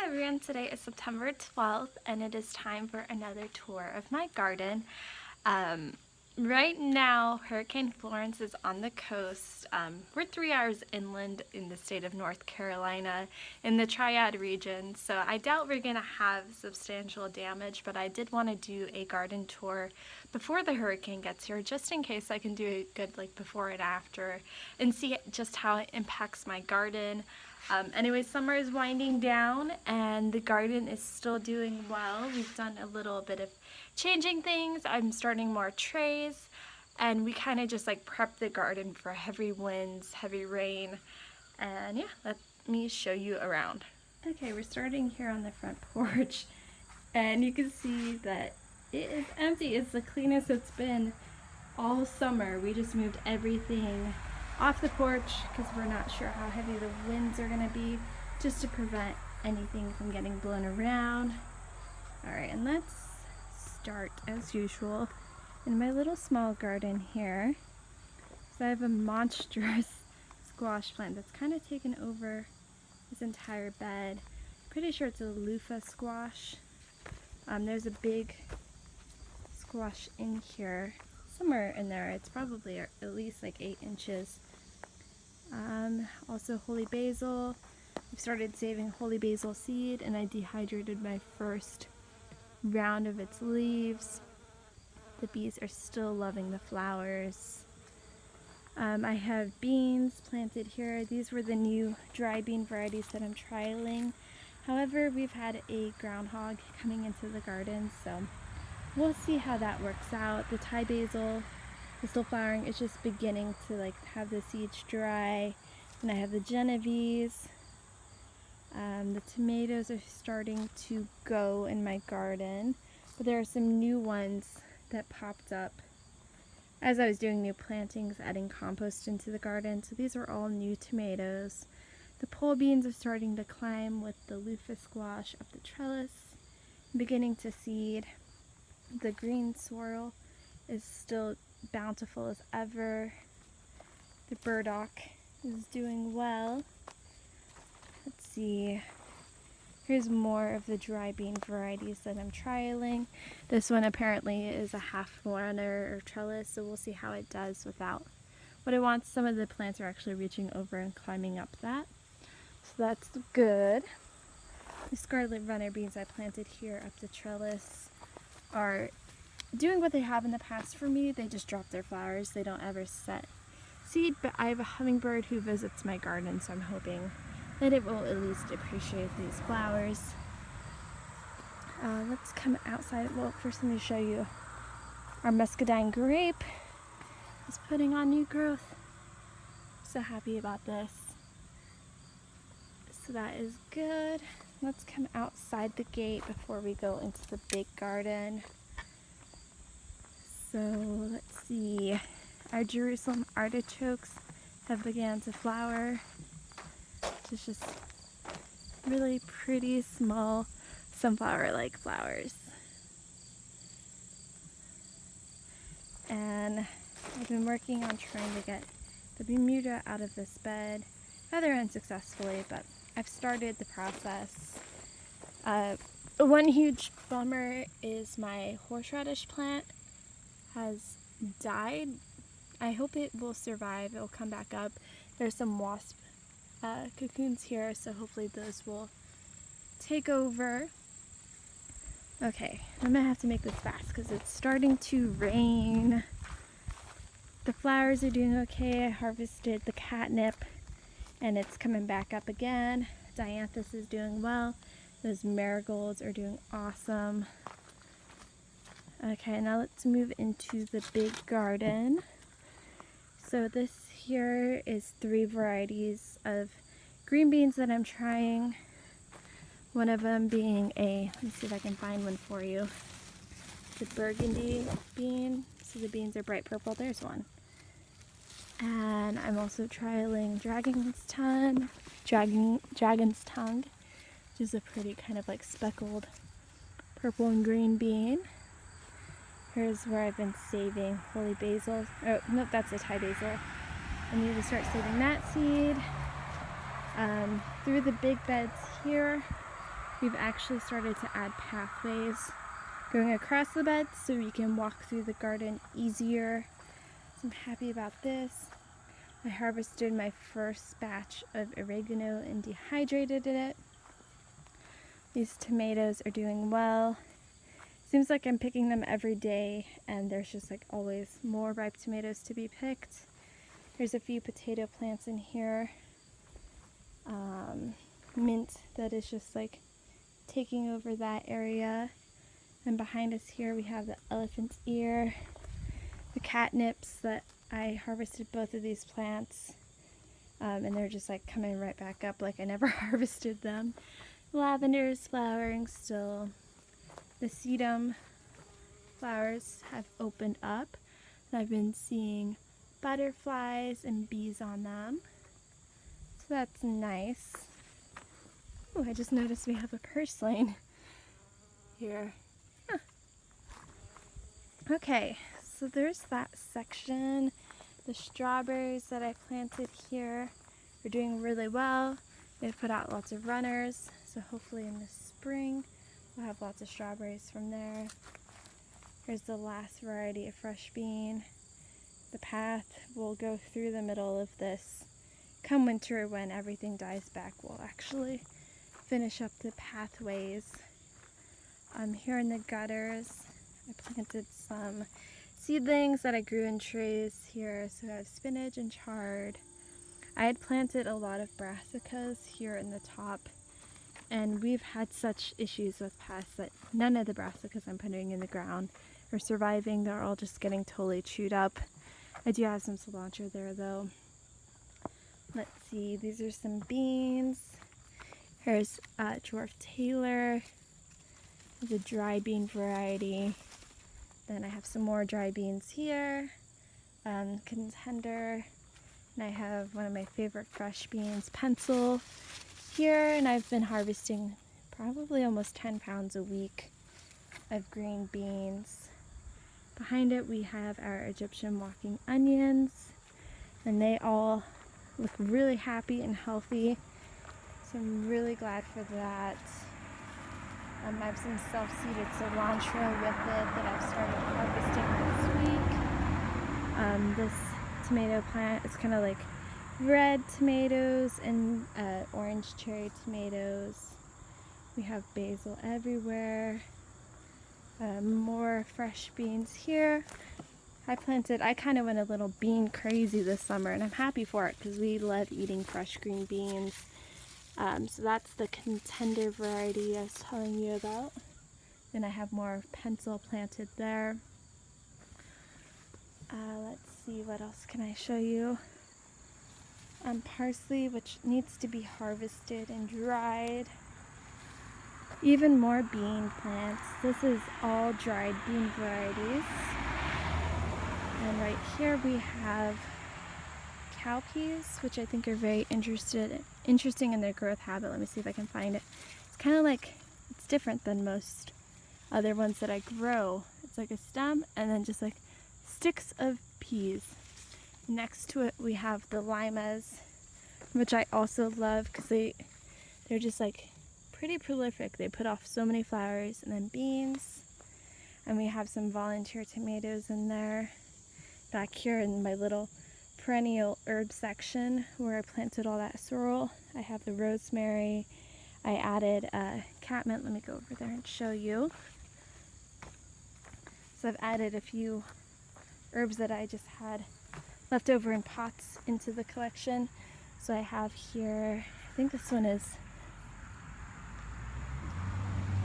everyone, today is September 12th and it is time for another tour of my garden. Right now Hurricane Florence is on the coast. We're 3 hours inland in the state of North Carolina in the Triad region, so I doubt we're gonna have substantial damage, but I did want to do a garden tour before the hurricane gets here just in case I can do a good before and after and see just how it impacts my garden. Anyway, summer is winding down and the garden is still doing well. We've done a little bit of changing things. I'm starting more trays and we kind of just prep the garden for heavy winds, heavy rain. And yeah, let me show you around. Okay, we're starting here on the front porch and you can see that it is empty. It's the cleanest it's been all summer. We just moved everything off the porch because we're not sure how heavy the winds are going to be, just to prevent anything from getting blown around. Alright, and let's start as usual in my little small garden here. So I have a monstrous squash plant that's kind of taken over this entire bed. Pretty sure it's a loofah squash. There's a big squash in here somewhere in there. It's probably at least 8 inches. Also holy basil. I've started saving holy basil seed and I dehydrated my first round of its leaves. The bees are still loving the flowers. I have beans planted here. These were the new dry bean varieties that I'm trialing. However, we've had a groundhog coming into the garden, so we'll see how that works out. The Thai basil is still flowering. It's just beginning to have the seeds dry. And I have the Genovese. The tomatoes are starting to go in my garden, but there are some new ones that popped up as I was doing new plantings, adding compost into the garden. So these are all new tomatoes. The pole beans are starting to climb with the loofah squash up the trellis, beginning to seed. The green sorrel is still bountiful as ever. The burdock is doing well. Let's see. Here's more of the dry bean varieties that I'm trialing. This one apparently is a half runner or trellis, so we'll see how it does without what I want. Some of the plants are actually reaching over and climbing up that, so that's good. The Scarlet runner beans I planted here up the trellis are doing what they have in the past for me. They just drop their flowers. They don't ever set seed, but I have a hummingbird who visits my garden, so I'm hoping that it will at least appreciate these flowers. Let's come outside. Well, first let me show you our muscadine grape is putting on new growth. So happy about this. So that is good. Let's come outside the gate before we go into the big garden. So let's see. Our Jerusalem artichokes have began to flower. It's just really pretty small sunflower-like flowers. And I've been working on trying to get the Bermuda out of this bed, rather unsuccessfully, but I've started the process. One huge bummer is my horseradish plant has died. I hope it will survive. It will come back up. There's some wasp cocoons here, so hopefully those will take over. Okay, I'm gonna have to make this fast because it's starting to rain. The flowers are doing okay. I harvested the catnip and it's coming back up again. Dianthus is doing well. Those marigolds are doing awesome. Okay, now let's move into the big garden. So this here is 3 varieties of green beans that I'm trying. One of them being let me see if I can find one for you. The burgundy bean. So the beans are bright purple. There's one. And I'm also trialing dragon's tongue, which is a pretty kind of speckled purple and green bean. Here's where I've been saving holy basil. Oh, nope, that's a Thai basil. I need to start saving that seed. Through the big beds here, We've actually started to add pathways going across the beds so we can walk through the garden easier. So I'm happy about this. I harvested my first batch of oregano and dehydrated it. These tomatoes are doing well. Seems like I'm picking them every day, and there's just like always more ripe tomatoes to be picked. There's a few potato plants in here. Mint that is just like taking over that area. And behind us here we have the elephant's ear, the catnips that I harvested both of these plants. And they're just like coming right back up like I never harvested them. Lavender is flowering still. The sedum flowers have opened up, and I've been seeing butterflies and bees on them. So that's nice. Oh, I just noticed we have a purslane here. Huh. Okay, so there's that section. The strawberries that I planted here are doing really well. They've put out lots of runners, so hopefully in the spring we'll have lots of strawberries from there. Here's the last variety of fresh bean. The path will go through the middle of this. Come winter, when everything dies back, we'll actually finish up the pathways. Here in the gutters, I planted some seedlings that I grew in trays here. So I have spinach and chard. I had planted a lot of brassicas here in the top, and we've had such issues with pests that none of the brassicas I'm putting in the ground are surviving. They're all just getting totally chewed up. I do have some cilantro there though. Let's see, these are some beans. Here's Dwarf Taylor. It's a dry bean variety. Then I have some more dry beans here. Contender. And I have one of my favorite fresh beans, Pencil, here. And I've been harvesting probably almost 10 pounds a week of green beans. Behind it we have our Egyptian walking onions. And they all look really happy and healthy. So I'm really glad for that. I have some self-seeded cilantro with it that I've started harvesting this week. This tomato plant is kind of like red tomatoes and orange cherry tomatoes. We have basil everywhere. More fresh beans here. I kind of went a little bean crazy this summer, and I'm happy for it because we love eating fresh green beans. So that's the Contender variety I was telling you about. Then I have more Pencil planted there. Let's see, what else can I show you? Parsley, which needs to be harvested and dried. Even more bean plants. This is all dried bean varieties. And right here we have cowpeas, which I think are very interesting in their growth habit. Let me see if I can find it. It's kind of like, it's different than most other ones that I grow. It's like a stem and then just like sticks of peas. Next to it we have the limas, which I also love because they're just like pretty prolific. They put off so many flowers. And then beans, and we have some volunteer tomatoes in there. Back here in my little perennial herb section where I planted all that sorrel, I have the rosemary. I added catmint. Let me go over there and show you. So I've added a few herbs that I just had left over in pots into the collection. So I have here, I think this one is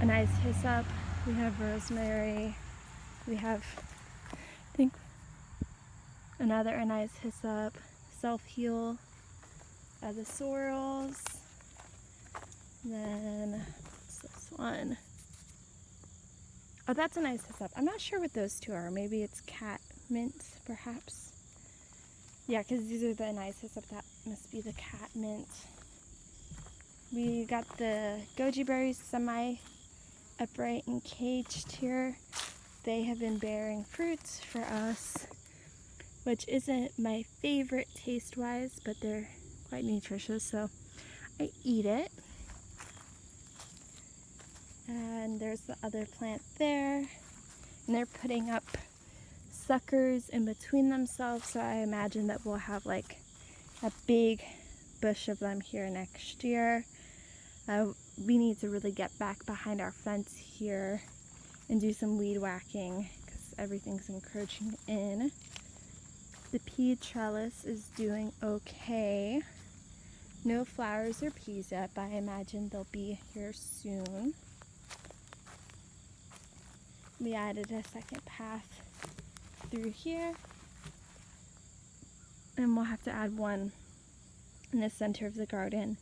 a nice hyssop. We have rosemary. We have, I think, another anise hyssop, self-heal, the sorrels. Then what's this one? Oh, that's a nice hyssop. I'm not sure what those two are. Maybe it's cat mint, perhaps. Yeah, because these are the nice hyssop. That must be the cat mint. We got the Goji Berries semi-upright and caged here. They have been bearing fruits for us, which isn't my favorite taste-wise, but they're quite nutritious, so I eat it. And there's the other plant there. And they're putting up suckers in between themselves, so I imagine that we'll have like a big bush of them here next year. We need to really get back behind our fence here and do some weed whacking because everything's encroaching in. The pea trellis is doing okay. No flowers or peas yet, but I imagine they'll be here soon. We added a second path through here, and we'll have to add one in the center of the garden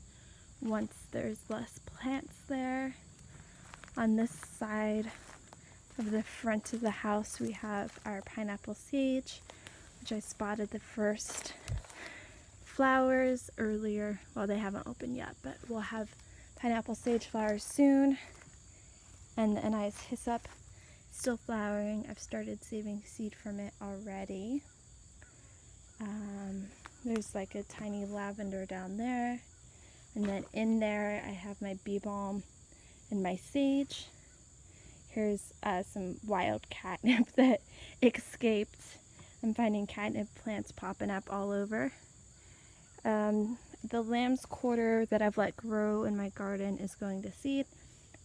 once there's less plants there. On this side of the front of the house, we have our pineapple sage, which I spotted the first flowers earlier. Well, they haven't opened yet, but we'll have pineapple sage flowers soon. And the anise hyssop still flowering. I've started saving seed from it already. There's like a tiny lavender down there. And then in there I have my bee balm and my sage. Here's some wild catnip that escaped. I'm finding catnip plants popping up all over. The lamb's quarter that I've let grow in my garden is going to seed.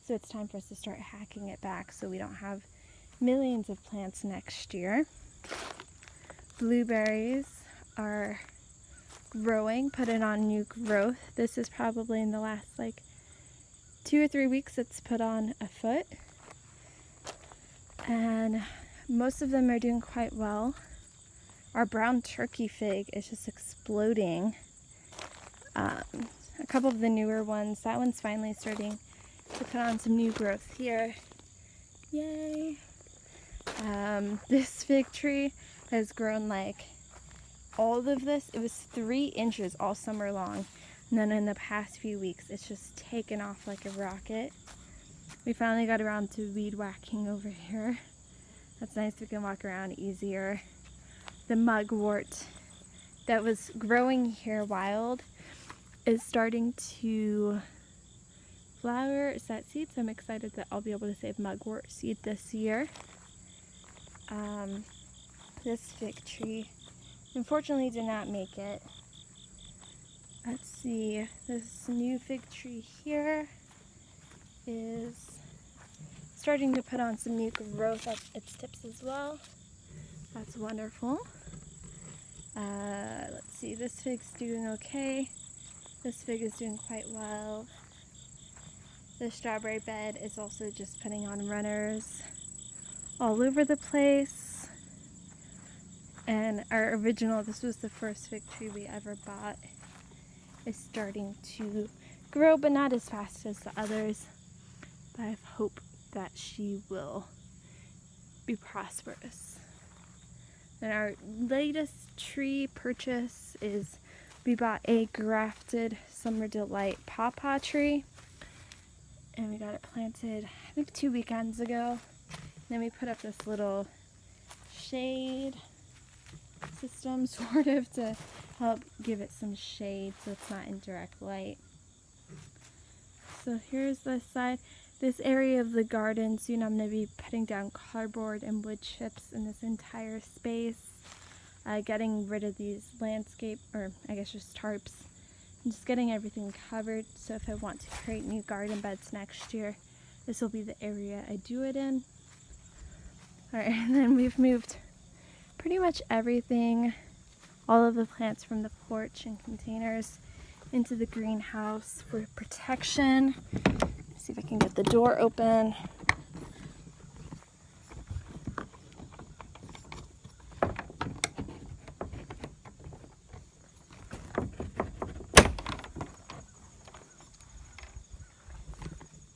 So it's time for us to start hacking it back so we don't have millions of plants next year. Blueberries are growing, putting on new growth. This is probably in the last like 2 or 3 weeks it's put on a foot. And most of them are doing quite well. Our brown turkey fig is just exploding. A couple of the newer ones, that one's finally starting to put on some new growth here. Yay! This fig tree has grown like all of this. It was 3 inches all summer long, and then in the past few weeks it's just taken off like a rocket. We finally got around to weed whacking over here. That's nice, we can walk around easier. The mugwort that was growing here wild is starting to flower. Is that seed? So I'm excited that I'll be able to save mugwort seed this year. This fig tree unfortunately did not make it. Let's see, this new fig tree here is starting to put on some new growth at its tips as well. That's wonderful. Let's see, this fig's doing okay. This fig is doing quite well. The strawberry bed is also just putting on runners all over the place. And our original, this was the first fig tree we ever bought, is starting to grow, but not as fast as the others. But I have hope that she will be prosperous. And our latest tree purchase is we bought a grafted Summer Delight pawpaw tree. And we got it planted, I think 2 weekends ago. And then we put up this little shade system, sort of, to help give it some shade so it's not in direct light. So here's the side. This area of the garden, soon I'm going to be putting down cardboard and wood chips in this entire space. Getting rid of these landscape, or I guess just tarps. And just getting everything covered, so if I want to create new garden beds next year, this will be the area I do it in. Alright, and then we've moved pretty much everything, all of the plants from the porch and containers, into the greenhouse for protection. Let's see if I can get the door open.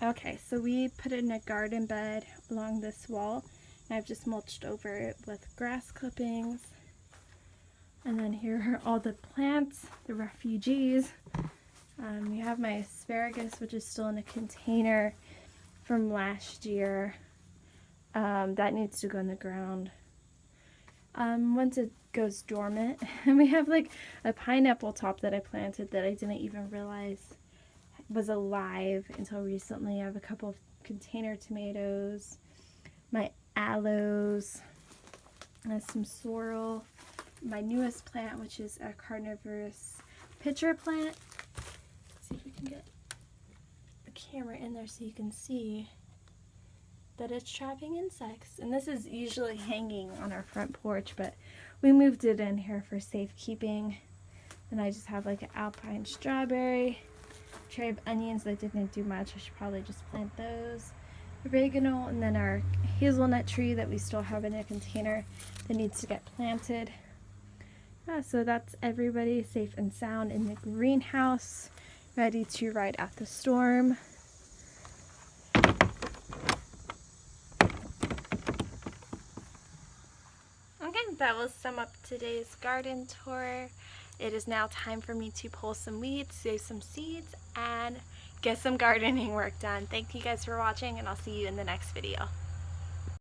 Okay, so we put in a garden bed along this wall, and I've just mulched over it with grass clippings. And then here are all the plants, the refugees. We have my asparagus, which is still in a container from last year. That needs to go in the ground once it goes dormant. And we have like a pineapple top that I planted that I didn't even realize was alive until recently. I have a couple of container tomatoes, my aloes, and some sorrel, my newest plant, which is a carnivorous pitcher plant. Let's see if we can get the camera in there so you can see that it's trapping insects. And this is usually hanging on our front porch, but we moved it in here for safekeeping. Then I just have like an alpine strawberry, tray of onions that didn't do much. I should probably just plant those. Oregano, and then our hazelnut tree that we still have in a container that needs to get planted. Yeah, so that's everybody safe and sound in the greenhouse, ready to ride out the storm. Okay, that will sum up today's garden tour. It is now time for me to pull some weeds, save some seeds, and get some gardening work done. Thank you guys for watching, and I'll see you in the next video.